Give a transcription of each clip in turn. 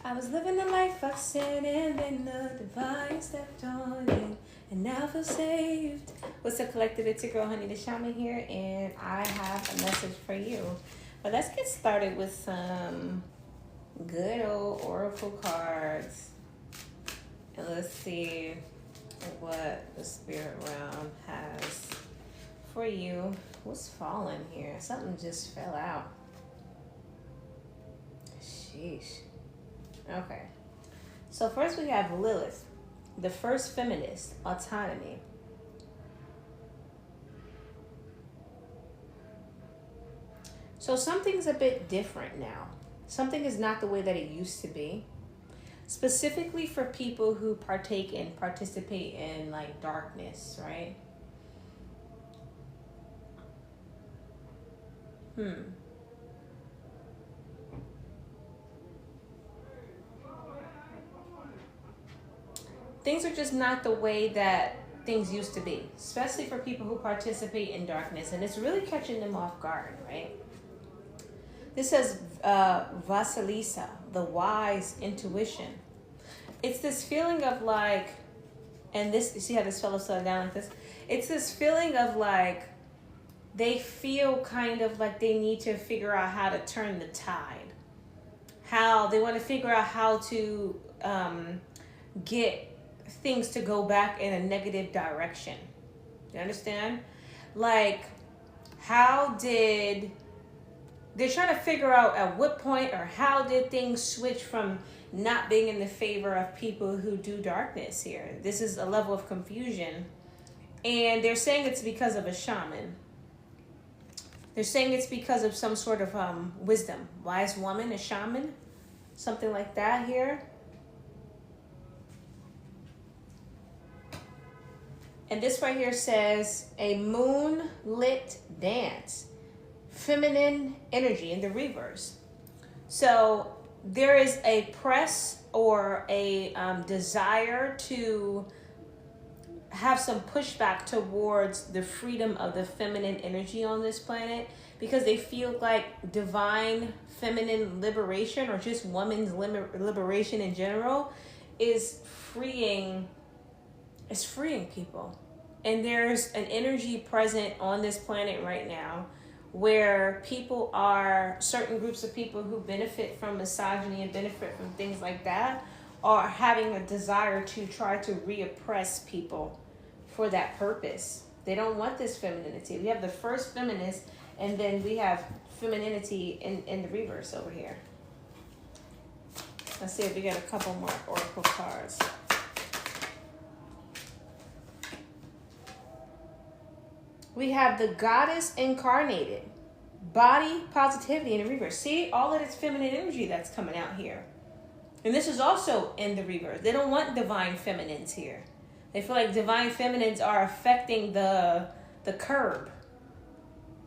I was living a life of sin and then the divine stepped on in and now I feel saved. What's up, collective? It's your girl, Honey the Shaman here, and I have a message for you. But let's get started with some good old oracle cards. And let's see what the spirit realm has for you. What's falling here? Something just fell out. Sheesh. Okay. So first we have Lilith, the first feminist, autonomy. So something's a bit different now. Something is not the way that it used to be. Specifically for people who participate in like darkness, right? Things are just not the way that things used to be, especially for people who participate in darkness, and it's really catching them off guard, right? This says Vasilisa, the wise intuition. It's this feeling of like, and this, you see how this fellow fell down like this? It's this feeling of like, they feel kind of like they need to figure out how to turn the tide. How they want to figure out how to get things to go back in a negative direction. You understand? Like, they're trying to figure out at what point or how did things switch from not being in the favor of people who do darkness here. This is a level of confusion. And they're saying it's because of a shaman. They're saying it's because of some sort of wisdom. Wise woman, a shaman, something like that here. And this right here says a moonlit dance, feminine energy in the reverse. So there is a press or a desire to have some pushback towards the freedom of the feminine energy on this planet, because they feel like divine feminine liberation, or just woman's liberation in general, is freeing people. And there's an energy present on this planet right now where certain groups of people who benefit from misogyny and benefit from things like that are having a desire to try to reoppress people for that purpose. They don't want this femininity. We have the first feminist, and then we have femininity in the reverse over here. Let's see if we get a couple more oracle cards. We have the goddess incarnated, body positivity in the reverse. See all of this feminine energy that's coming out here. And this is also in the reverse. They don't want divine feminines here. They feel like divine feminines are affecting the curb,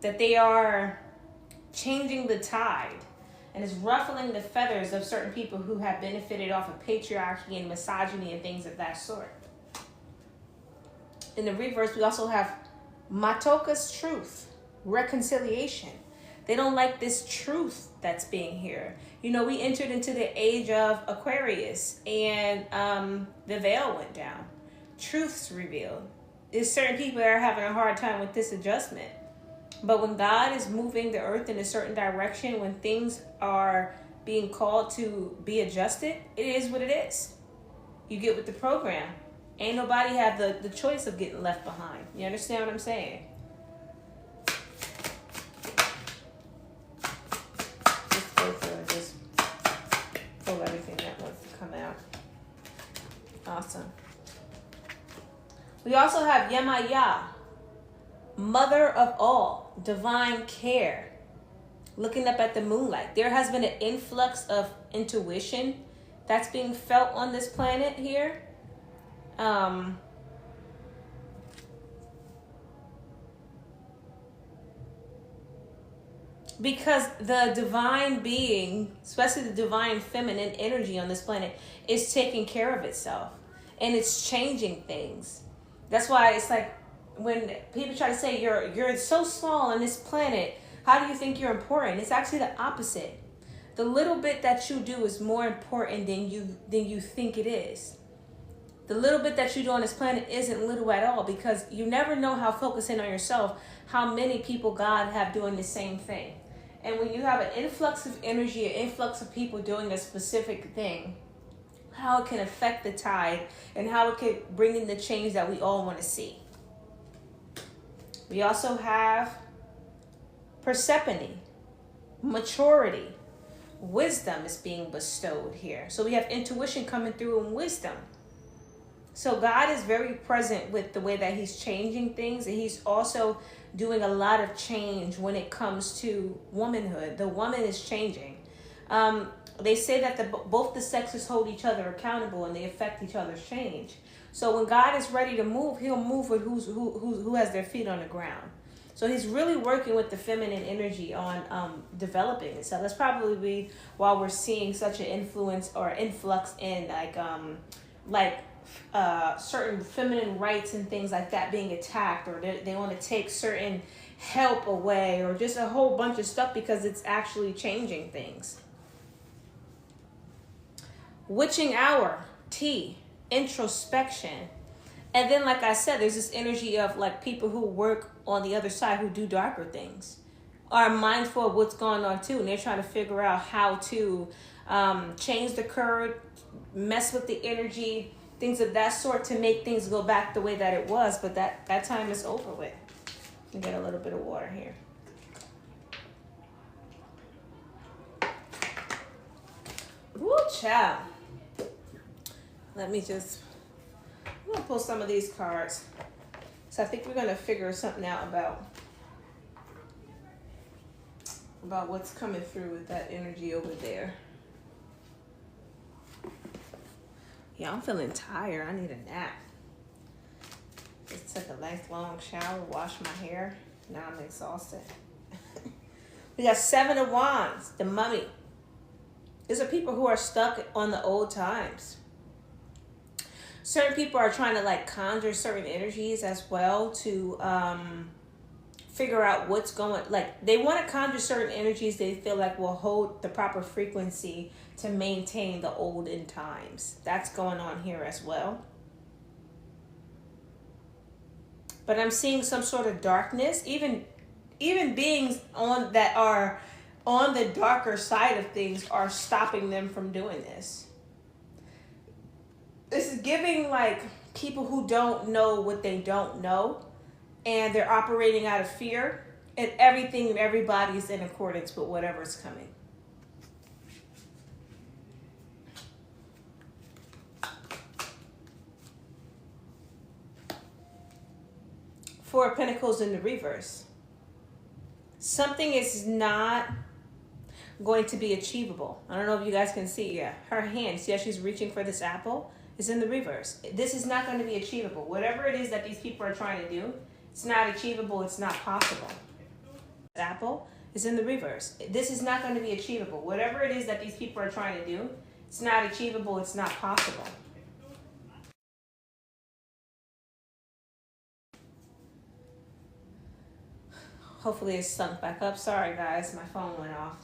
that they are changing the tide, and it's ruffling the feathers of certain people who have benefited off of patriarchy and misogyny and things of that sort. In the reverse, we also have Matoka's truth, reconciliation. They don't like this truth that's being here. You know, we entered into the age of Aquarius, and the veil went down. Truth's revealed. There's certain people that are having a hard time with this adjustment. But when God is moving the earth in a certain direction, when things are being called to be adjusted, it is what it is. You get with the program. Ain't nobody have the choice of getting left behind. You understand what I'm saying? Just go through and just pull everything that wants to come out. Awesome. We also have Yemaya, mother of all, divine care. Looking up at the moonlight. There has been an influx of intuition that's being felt on this planet here. Because the divine being, especially the divine feminine energy on this planet, is taking care of itself, and it's changing things. That's why it's like when people try to say you're so small on this planet, how do you think you're important? It's actually the opposite. the little bit that you do is more important than you think it is. The little bit that you do on this planet isn't little at all, because you never know how focusing on yourself, how many people God have doing the same thing. And when you have an influx of energy, an influx of people doing a specific thing, how it can affect the tide and how it could bring in the change that we all want to see. We also have Persephone, maturity, wisdom is being bestowed here. So we have intuition coming through and wisdom. So God is very present with the way that he's changing things, and he's also doing a lot of change when it comes to womanhood. The woman is changing. They say that both the sexes hold each other accountable and they affect each other's change. So when God is ready to move, he'll move with who has their feet on the ground. So he's really working with the feminine energy on developing it. So that's probably why we're seeing such an influence or influx in certain feminine rights and things like that being attacked, or they want to take certain help away, or just a whole bunch of stuff, because it's actually changing things. Witching hour, introspection. And then, like I said, there's this energy of like people who work on the other side, who do darker things, are mindful of what's going on too, and they're trying to figure out how to change the current, mess with the energy, things of that sort, to make things go back the way that it was. But that time is over with. Let me get a little bit of water here. Woo, child. I'm gonna pull some of these cards. So I think we're gonna figure something out about what's coming through with that energy over there. Yeah, I'm feeling tired. I need a nap. Just took a nice long shower, washed my hair. Now I'm exhausted. We got 7 of Wands, the Mummy. These are people who are stuck on the old times. Certain people are trying to like conjure certain energies as well to figure out what's going, like they want to conjure certain energies they feel like will hold the proper frequency to maintain the olden times. That's going on here as well. But I'm seeing some sort of darkness, even beings that are on the darker side of things are stopping them from doing this. This is giving like people who don't know what they don't know, and they're operating out of fear, and everything and everybody's in accordance with whatever's coming. Four of Pentacles in the reverse. Something is not going to be achievable. I don't know if you guys can see. Yeah, her hand, see how she's reaching for this apple? It's in the reverse. This is not going to be achievable. Whatever it is that these people are trying to do, it's not achievable. It's not possible. Apple is in the reverse. This is not going to be achievable. Whatever it is that these people are trying to do, it's not achievable. It's not possible. Hopefully it's sunk back up. Sorry guys, my phone went off.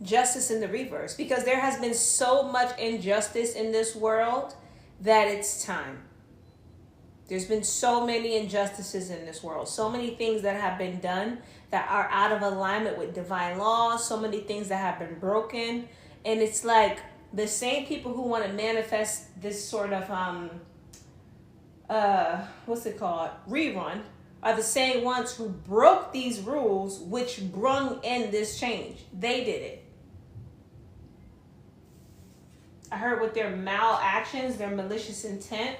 Justice in the reverse, because there has been so much injustice in this world that it's time. There's been so many injustices in this world, so many things that have been done that are out of alignment with divine law, so many things that have been broken, and it's like the same people who want to manifest this sort of rerun are the same ones who broke these rules, which brung in this change. They did it. I heard with their malactions, their malicious intent.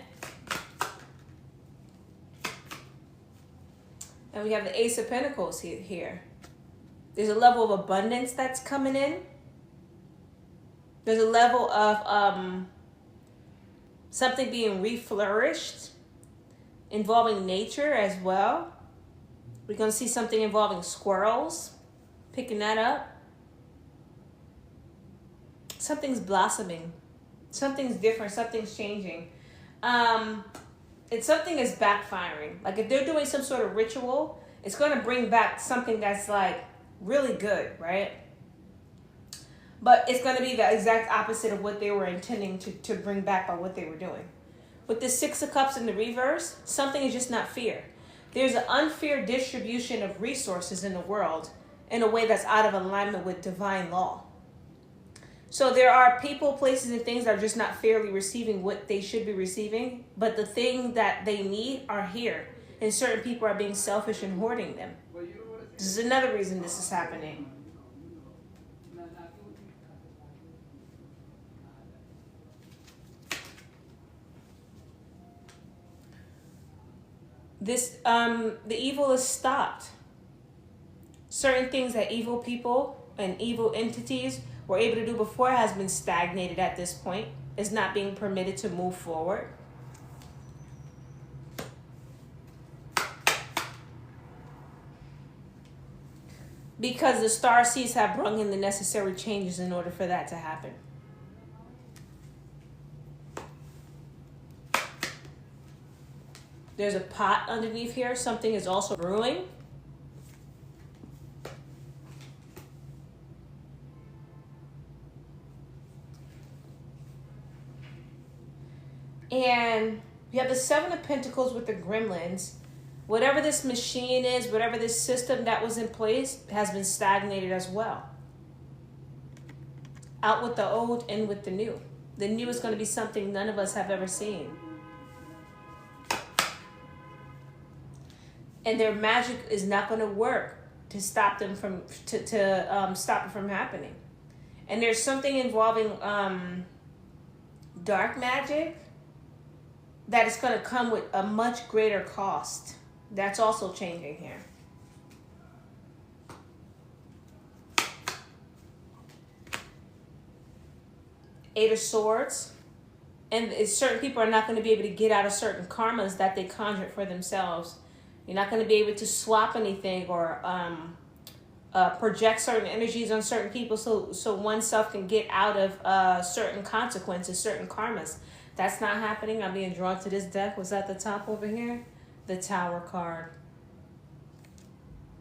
And we have the Ace of Pentacles here. There's a level of abundance that's coming in. There's a level of something being reflourished, involving nature as well. We're going to see something involving squirrels, picking that up. Something's blossoming. Something's different. Something's changing. And something is backfiring. Like if they're doing some sort of ritual It's going to bring back something that's like really good, right? But it's going to be the exact opposite of what they were intending to bring back by what they were doing. With the Six of Cups in the reverse, something is just not fair. There's an unfair distribution of resources in the world in a way that's out of alignment with divine law. So there are people, places, and things that are just not fairly receiving what they should be receiving, but the thing that they need are here, and certain people are being selfish and hoarding them. This is another reason this is happening. The evil is stopped. Certain things that evil people and evil entities were able to do before has been stagnated at this point. Is not being permitted to move forward. Because the star seeds have brought in the necessary changes in order for that to happen. There's a pot underneath here. Something is also brewing. And you have the Seven of Pentacles with the gremlins. Whatever this machine is, whatever this system that was in place has been stagnated as well. Out with the old, in with the new. The new is going to be something none of us have ever seen. And their magic is not going to work to stop them from stop it from happening. And there's something involving dark magic that is going to come with a much greater cost. That's also changing here. Eight of Swords. And certain people are not going to be able to get out of certain karmas that they conjured for themselves. You're not going to be able to swap anything or project certain energies on certain people so oneself can get out of certain consequences, certain karmas. That's not happening. I'm being drawn to this deck. Was at the top over here? The Tower card.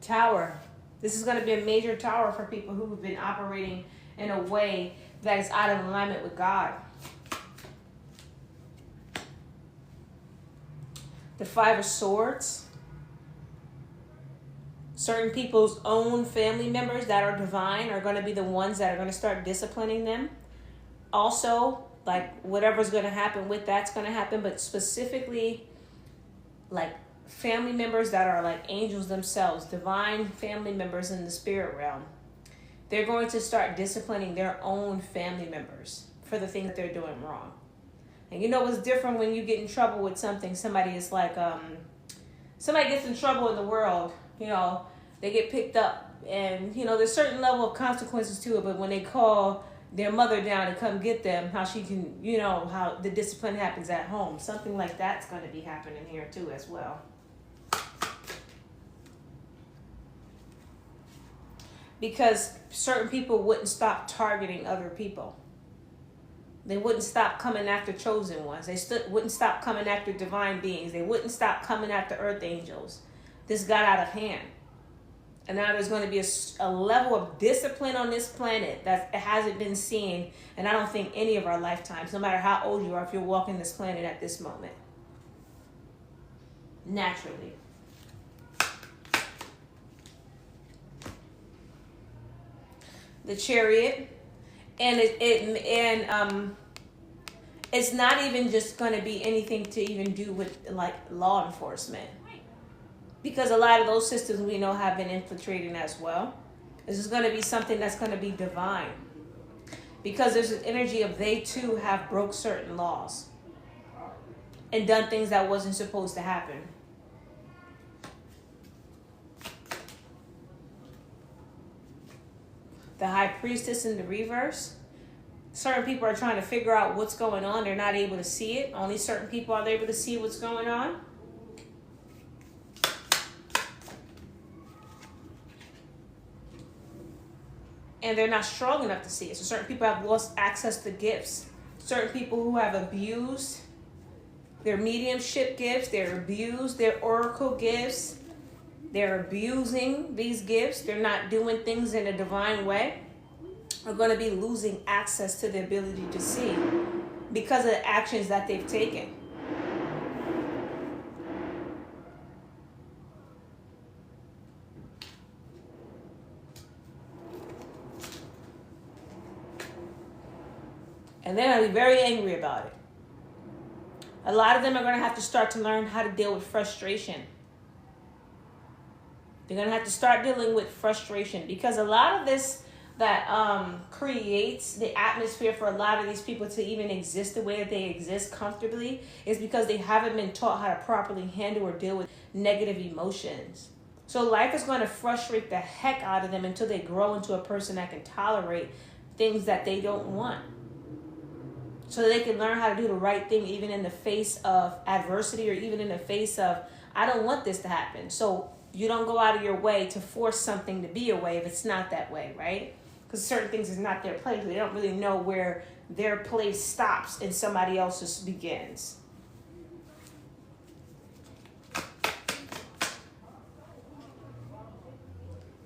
Tower. This is going to be a major tower for people who have been operating in a way that is out of alignment with God. The Five of Swords. Certain people's own family members that are divine are going to be the ones that are going to start disciplining them. Also, like whatever's going to happen with that's going to happen, but specifically like family members that are like angels themselves, divine family members in the spirit realm. They're going to start disciplining their own family members for the things that they're doing wrong. And you know what's different when you get in trouble with something? Somebody is like, somebody gets in trouble in the world, you know, they get picked up and, you know, there's a certain level of consequences to it. But when they call their mother down to come get them, how she can, you know, how the discipline happens at home. Something like that's going to be happening here too as well. Because certain people wouldn't stop targeting other people. They wouldn't stop coming after chosen ones. They wouldn't stop coming after divine beings. They wouldn't stop coming after earth angels. This got out of hand. And now there's going to be a level of discipline on this planet that hasn't been seen. And I don't think any of our lifetimes, no matter how old you are, if you're walking this planet at this moment. Naturally. The Chariot. And it's not even just going to be anything to even do with like law enforcement. Because a lot of those systems we know have been infiltrating as well. This is going to be something that's going to be divine. Because there's an energy of they too have broke certain laws. And done things that wasn't supposed to happen. The High Priestess in the reverse. Certain people are trying to figure out what's going on. They're not able to see it. Only certain people are able to see what's going on. And they're not strong enough to see it. So certain people have lost access to gifts. Certain people who have abused their mediumship gifts, they're abused their oracle gifts. they're abusing these gifts, they're not doing things in a divine way, are going to be losing access to the ability to see because of the actions that they've taken. And they're going to be very angry about it. A lot of them are going to have to start to learn how to deal with frustration. They're going to have to start dealing with frustration, because a lot of this that creates the atmosphere for a lot of these people to even exist the way that they exist comfortably is because they haven't been taught how to properly handle or deal with negative emotions. So life is going to frustrate the heck out of them until they grow into a person that can tolerate things that they don't want. So that they can learn how to do the right thing even in the face of adversity, or even in the face of, I don't want this to happen. So you don't go out of your way to force something to be a way if it's not that way, right? Because certain things is not their place. They don't really know where their place stops and somebody else's begins.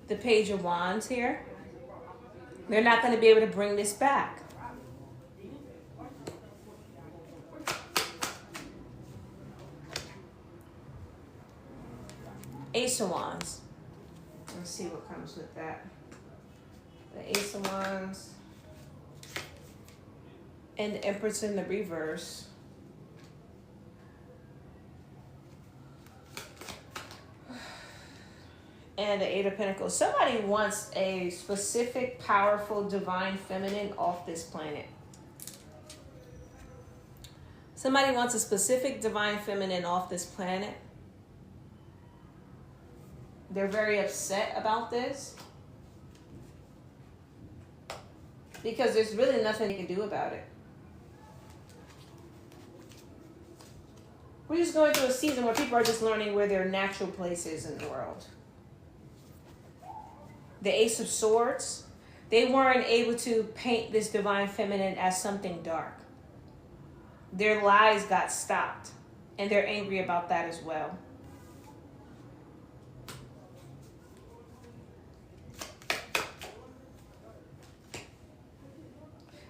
The Page of Wands here. They're not going to be able to bring this back. Ace of Wands. Let's see what comes with that. The Ace of Wands. And the Empress in the reverse. And the Eight of Pentacles. Somebody wants a specific, powerful, divine feminine off this planet. Somebody wants a specific divine feminine off this planet. They're very upset about this because there's really nothing they can do about it. We're just going through a season where people are just learning where their natural place is in the world. The Ace of Swords, they weren't able to paint this divine feminine as something dark. Their lies got stopped, and they're angry about that as well.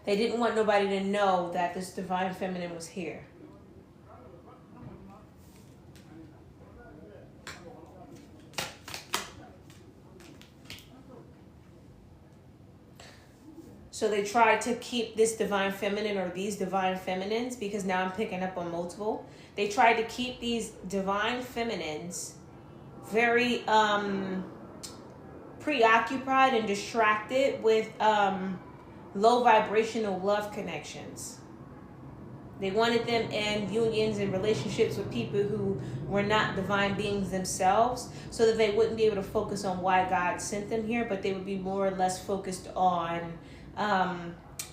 They didn't want nobody to know that this divine feminine was here. So they tried to keep this divine feminine, or these divine feminines, because now I'm picking up on multiple. They tried to keep these divine feminines very preoccupied and distracted with low vibrational love connections. They wanted them in unions and relationships with people who were not divine beings themselves, so that they wouldn't be able to focus on why God sent them here, but they would be more or less focused on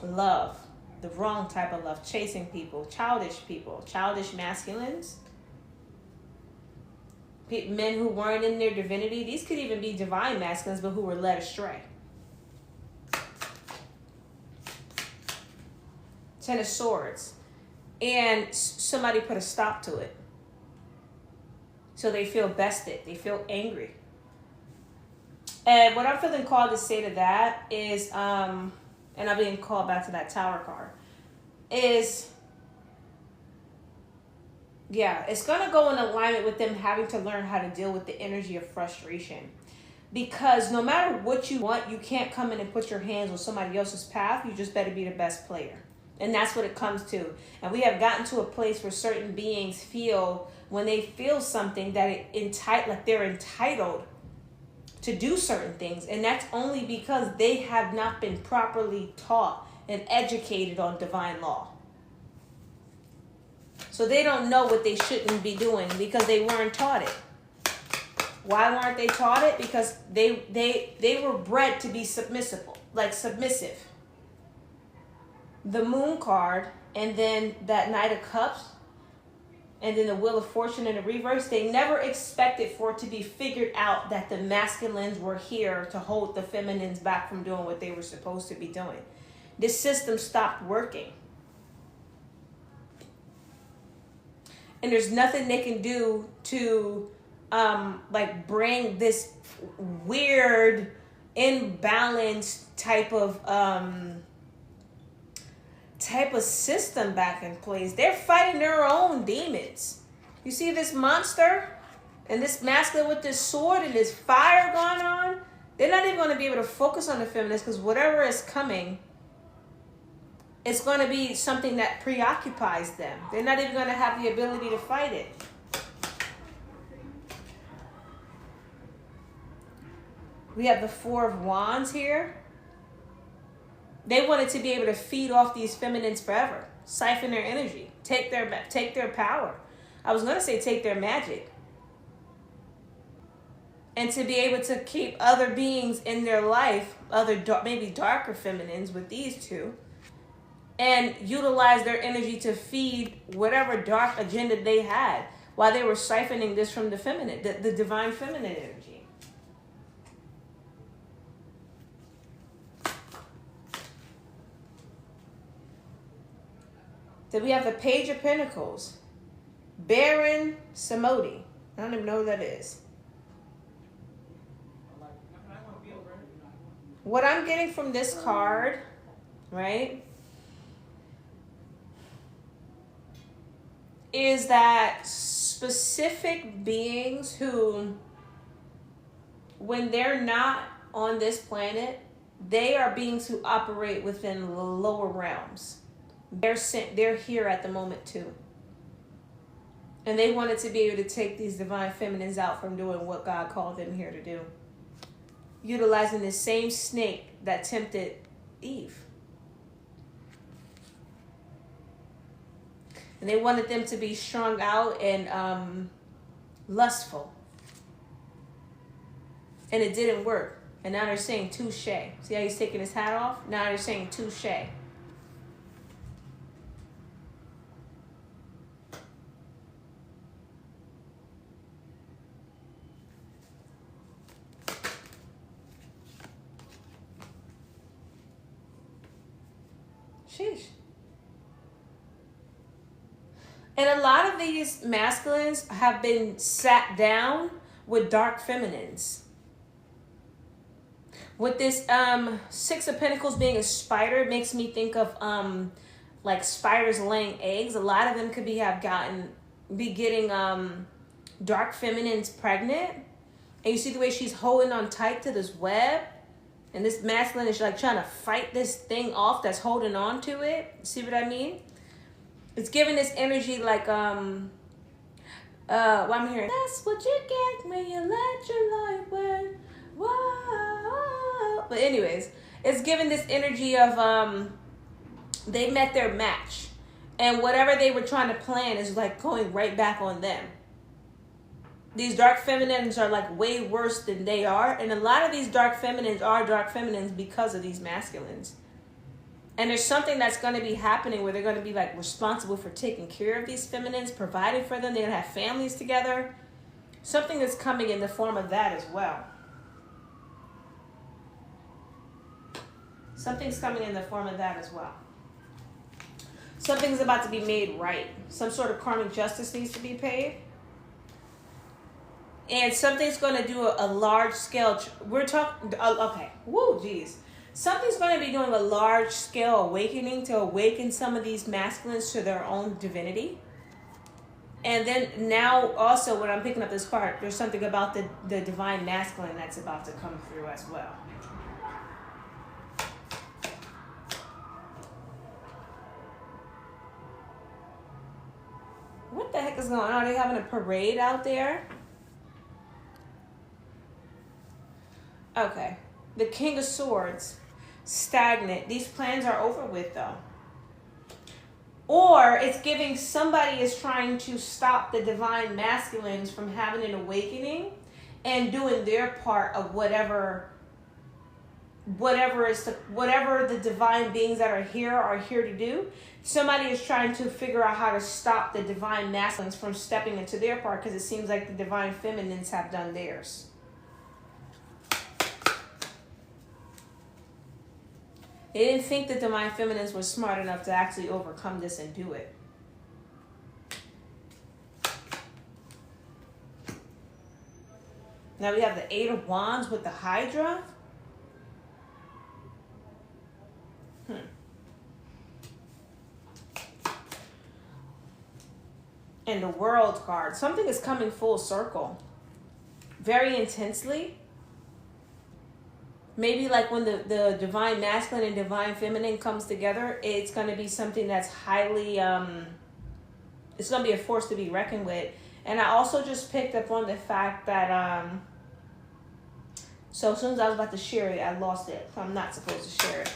love, the wrong type of love, chasing people, childish masculines, men who weren't in their divinity. These could even be divine masculines, but who were led astray. Ten of Swords. And somebody put a stop to it. So they feel bested. They feel angry. And what I'm feeling called to say to that is, and I'm being called back to that Tower card, is, yeah, it's going to go in alignment with them having to learn how to deal with the energy of frustration. Because no matter what you want, you can't come in and put your hands on somebody else's path. You just better be the best player. And that's what it comes to. And we have gotten to a place where certain beings feel, when they feel something, that like they're entitled to do certain things. And that's only because they have not been properly taught and educated on divine law. So they don't know what they shouldn't be doing because they weren't taught it. Why weren't they taught it? Because they were bred to be submissive. The Moon card, and then that Knight of Cups, and then the Wheel of Fortune in the reverse, they never expected for it to be figured out that the masculines were here to hold the feminines back from doing what they were supposed to be doing. This system stopped working. And there's nothing they can do to like bring this weird imbalanced type of system back in place. They're fighting their own demons. You see this monster and this masculine with this sword and this fire going on? They're not even going to be able to focus on the feminist, because whatever is coming, it's going to be something that preoccupies them. They're not even going to have the ability to fight it. We have the Four of Wands here. They wanted to be able to feed off these feminines forever, siphon their energy, take their power. I was going to say take their magic. And to be able to keep other beings in their life, maybe darker feminines with these two, and utilize their energy to feed whatever dark agenda they had while they were siphoning this from the feminine, the divine feminine energy. Then we have the Page of Pentacles, Baron Samedi. I don't even know who that is. What I'm getting from this card, right, is that specific beings who, when they're not on this planet, they are beings who operate within the lower realms. They're here at the moment too. And they wanted to be able to take these divine feminines out from doing what God called them here to do, utilizing the same snake that tempted Eve. And they wanted them to be strung out and lustful. And it didn't work. And now they're saying touche. See how he's taking his hat off? Now they're saying touche. Sheesh. And a lot of these masculines have been sat down with dark feminines. With this Six of Pentacles being a spider, it makes me think of like spiders laying eggs. A lot of them could be getting dark feminines pregnant. And you see the way she's holding on tight to this web. And this masculine is like trying to fight this thing off that's holding on to it. See what I mean? It's giving this energy like, what I'm hearing. That's what you get when you let your light burn. Whoa. But anyways, it's giving this energy of, they met their match. And whatever they were trying to plan is like going right back on them. These dark feminines are like way worse than they are. And a lot of these dark feminines are dark feminines because of these masculines. And there's something that's going to be happening where they're going to be like responsible for taking care of these feminines, providing for them. They're going to have families together. Something is coming in the form of that as well. Something's coming in the form of that as well. Something's about to be made right. Some sort of karmic justice needs to be paid. And something's going to do a large scale, we're talking, okay, woo, geez. Something's going to be doing a large scale awakening to awaken some of these masculines to their own divinity. And then now also when I'm picking up this card, there's something about the divine masculine that's about to come through as well. What the heck is going on? Are they having a parade out there? Okay, the King of Swords, stagnant. These plans are over with though. Or it's giving somebody is trying to stop the divine masculines from having an awakening and doing their part of whatever the divine beings that are here to do. Somebody is trying to figure out how to stop the divine masculines from stepping into their part, because it seems like the divine feminines have done theirs. They didn't think the divine feminines were smart enough to actually overcome this and do it. Now we have the Eight of Wands with the Hydra. And the World card. Something is coming full circle. Very intensely. Maybe like when the divine masculine and divine feminine comes together, it's going to be something that's highly, it's going to be a force to be reckoned with. And I also just picked up on the fact that, so as soon as I was about to share it, I lost it. So I'm not supposed to share it.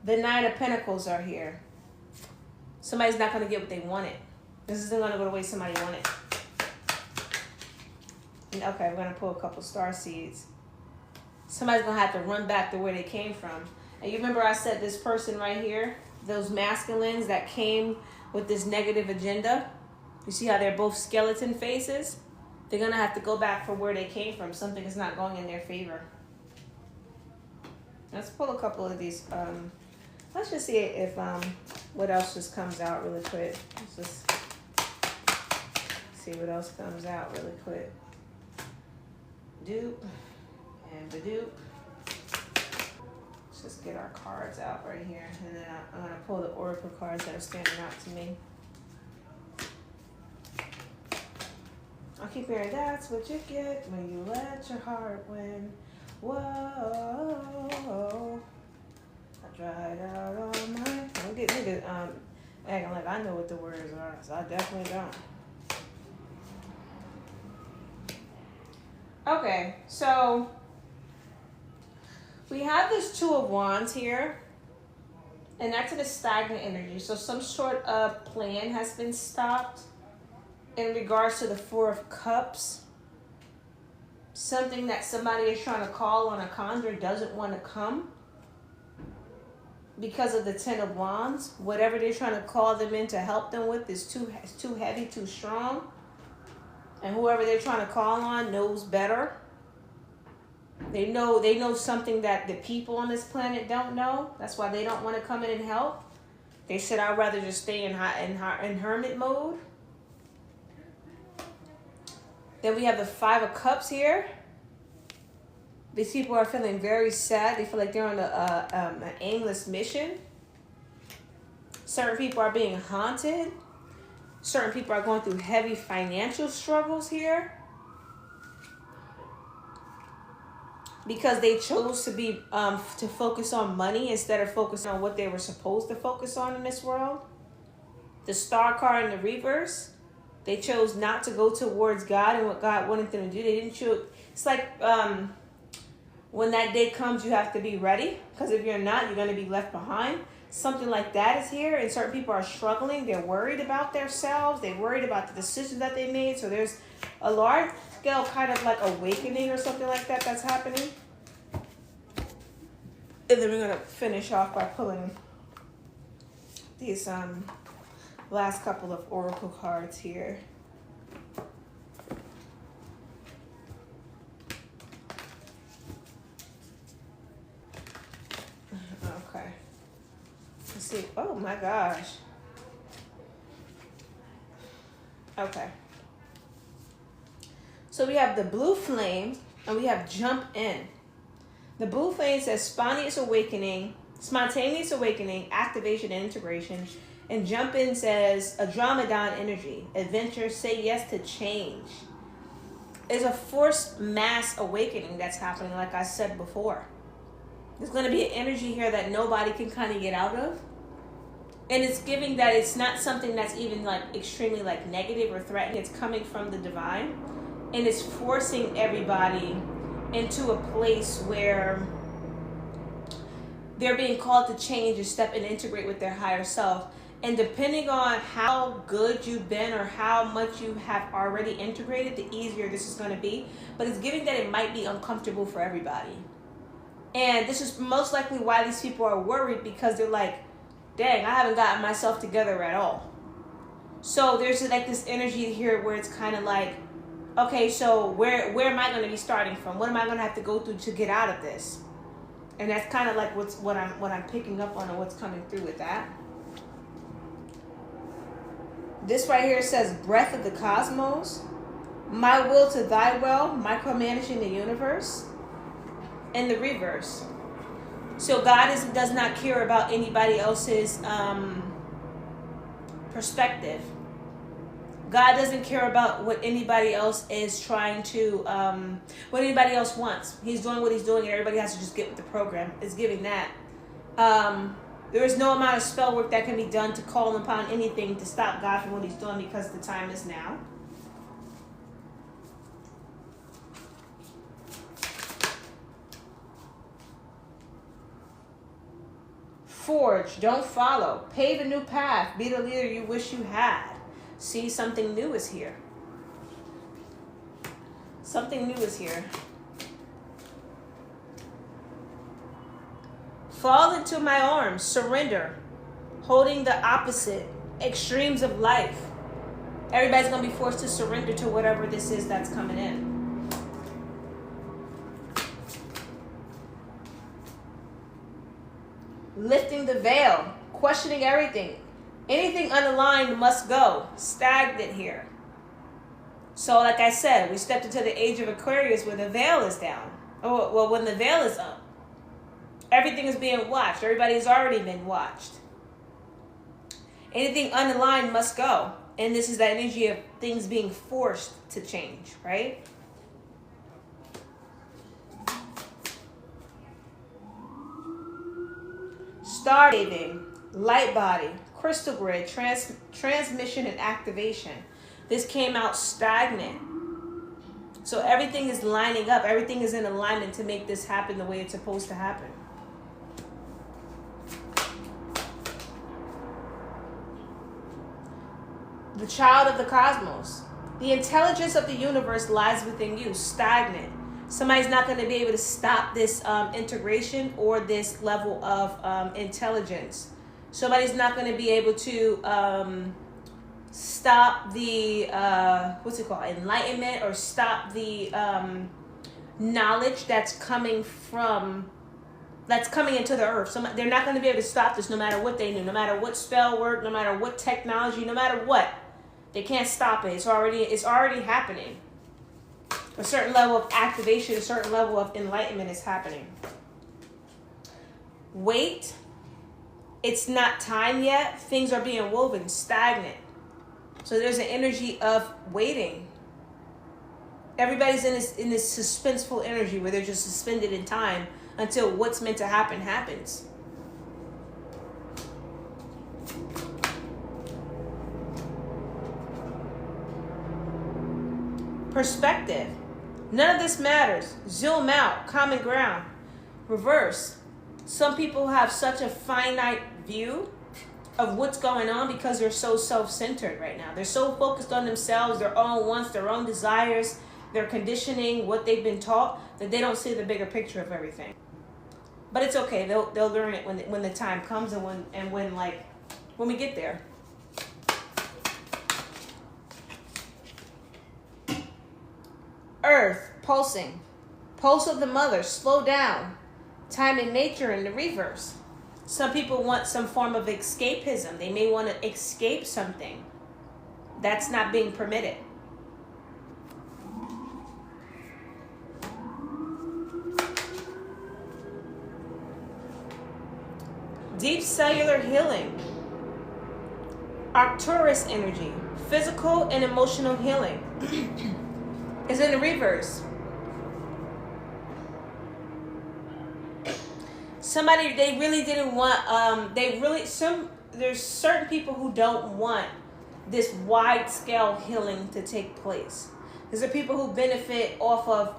The Nine of Pentacles are here. Somebody's not going to get what they wanted. This isn't going to go the way somebody wanted. Okay, we're going to pull a couple star seeds. Somebody's going to have to run back to where they came from. And you remember I said this person right here, those masculines that came with this negative agenda. You see how they're both skeleton faces? They're going to have to go back for where they came from. Something is not going in their favor. Let's pull a couple of these. Let's just see if what else just comes out really quick. Let's just see what else comes out really quick. Dupe and the dupe. Let's just get our cards out right here, and then I'm gonna pull the oracle cards that are standing out to me. I'll keep hearing that's what you get when you let your heart win. Whoa. I dried out all my. Don't get me to acting like I know what the words are, so I definitely don't. Okay, so we have this Two of Wands here, and that's in a stagnant energy. So some sort of plan has been stopped in regards to the Four of Cups. Something that somebody is trying to call on a conjure doesn't want to come because of the Ten of Wands. Whatever they're trying to call them in to help them with is too heavy, too strong. And whoever they're trying to call on knows better. They know something that the people on this planet don't know. That's why they don't want to come in and help. They said, I'd rather just stay in hermit mode. Then we have the Five of Cups here. These people are feeling very sad. They feel like they're on an aimless mission. Certain people are being haunted. Certain people are going through heavy financial struggles here because they chose to be to focus on money instead of focusing on what they were supposed to focus on in this world. The Star card in the reverse, they chose not to go towards God and what God wanted them to do. They didn't choose. It's like when that day comes, you have to be ready, because if you're not, you're going to be left behind. Something like that is here, and certain people are struggling. They're worried about themselves. They're worried about the decisions that they made. So there's a large scale kind of like awakening or something like that that's happening. And then we're going to finish off by pulling these last couple of oracle cards here. Okay. Let's see. Oh my gosh. Okay. So we have the blue flame and we have jump in. The blue flame says spontaneous awakening, activation, and integration. And jump in says a Dromedon energy, adventure, say yes to change. It's a forced mass awakening that's happening, like I said before. There's going to be an energy here that nobody can kind of get out of. And it's giving that it's not something that's even like extremely like negative or threatening. It's coming from the divine. And it's forcing everybody into a place where they're being called to change and step and integrate with their higher self. And depending on how good you've been or how much you have already integrated, the easier this is going to be. But it's giving that it might be uncomfortable for everybody. And this is most likely why these people are worried, because they're like, dang, I haven't gotten myself together at all. So there's like this energy here where it's kind of like, okay, so where am I going to be starting from? What am I going to have to go through to get out of this? And that's kind of like what I'm picking up on and what's coming through with that. This right here says breath of the cosmos. My will to thy will, micromanaging the universe. In the reverse. So God does not care about anybody else's perspective. God doesn't care about what anybody else is trying to, what anybody else wants. He's doing what he's doing, and everybody has to just get with the program. It's giving that. There is no amount of spell work that can be done to call upon anything to stop God from what he's doing, because the time is now. Forge, don't follow. Pave a new path. Be the leader you wish you had. See, something new is here. Something new is here. Fall into my arms. Surrender. Holding the opposite. Extremes of life. Everybody's going to be forced to surrender to whatever this is that's coming in. Lifting the veil, questioning everything. Anything unaligned must go. Stagnant here. So like I said, we stepped into the age of Aquarius where the veil is down. Oh, well, when the veil is up, everything is being watched. Everybody's already been watched. Anything unaligned must go. And this is the energy of things being forced to change, right? Stargazing, light body, crystal grid, transmission and activation. This came out stagnant. So everything is lining up. Everything is in alignment to make this happen the way it's supposed to happen. The child of the cosmos. The intelligence of the universe lies within you, stagnant. Somebody's not going to be able to stop this integration or this level of intelligence. Somebody's not going to be able to stop the, what's it called, enlightenment, or stop the knowledge that's coming into the earth. So they're not going to be able to stop this no matter what they do, no matter what spell work, no matter what technology, no matter what. They can't stop it. It's already happening. A certain level of activation, a certain level of enlightenment is happening. Wait. It's not time yet. Things are being woven, stagnant. So there's an energy of waiting. Everybody's in this suspenseful energy where they're just suspended in time until what's meant to happen happens. Perspective. None of this matters. Zoom out. Common ground. Reverse. Some people have such a finite view of what's going on because they're so self-centered right now. They're so focused on themselves, their own wants, their own desires, their conditioning, what they've been taught, that they don't see the bigger picture of everything. But it's okay. They'll learn it when the time comes and when we get there. Earth, pulsing. Pulse of the mother, slow down. Time in nature in the reverse. Some people want some form of escapism. They may want to escape something. That's not being permitted. Deep cellular healing. Arcturus energy. Physical and emotional healing. Is in the reverse. Somebody, they really didn't want, there's certain people who don't want this wide scale healing to take place. There's a people who benefit off of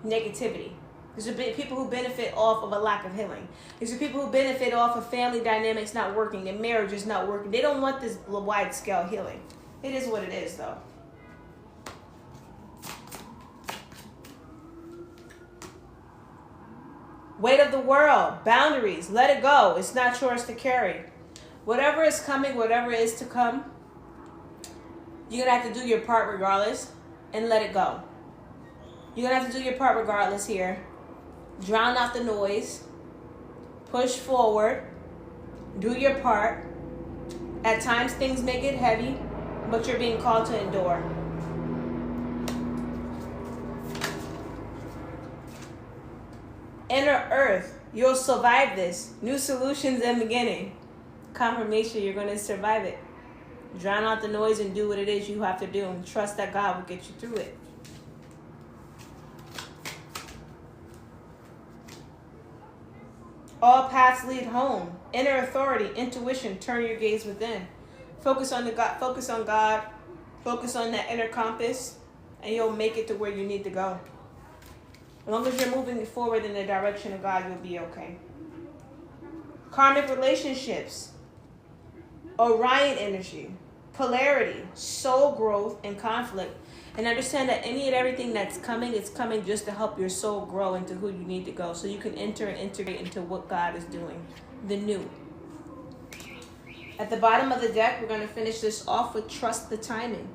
negativity. There's a people who benefit off of a lack of healing. There's a people who benefit off of family dynamics not working and marriage is not working. They don't want this wide scale healing. It is what it is though. Weight of the world, boundaries, let it go. It's not yours to carry. Whatever is coming, whatever is to come, you're going to have to do your part regardless and let it go. You're going to have to do your part regardless here. Drown out the noise. Push forward. Do your part. At times things may get heavy. but you're being called to endure. Inner earth, you'll survive this. New solutions and beginning. Confirmation, you're going to survive it. Drown out the noise and do what it is you have to do, and trust that God will get you through it. All paths lead home. Inner authority, intuition, turn your gaze within. Focus on God, focus on that inner compass, and you'll make it to where you need to go. As long as you're moving forward in the direction of God, you'll be okay. Karmic relationships, Orion energy, polarity, soul growth, and conflict. And understand that any and everything that's coming, it's coming just to help your soul grow into who you need to go, so you can enter and integrate into what God is doing, the new. At the bottom of the deck, we're going to finish this off with trust the timing.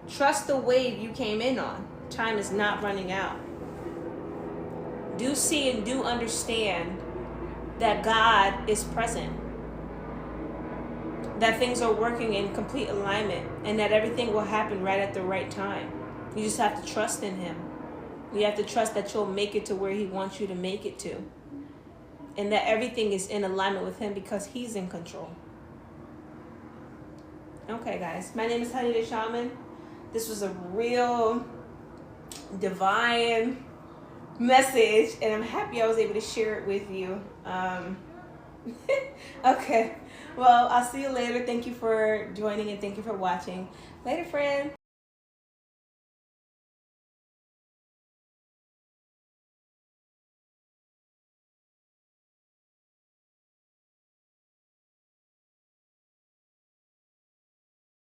Trust the wave you came in on. Time is not running out. Do see and do understand that God is present, that things are working in complete alignment, and that everything will happen right at the right time. You just have to trust in Him. You have to trust that you'll make it to where He wants you to make it to, and that everything is in alignment with Him because He's in control. Okay, guys, my name is Honeyy the Shaman. This was a real divine message, and I'm happy I was able to share it with you. Okay, well, I'll see you later. Thank you for joining and thank you for watching. Later, friend.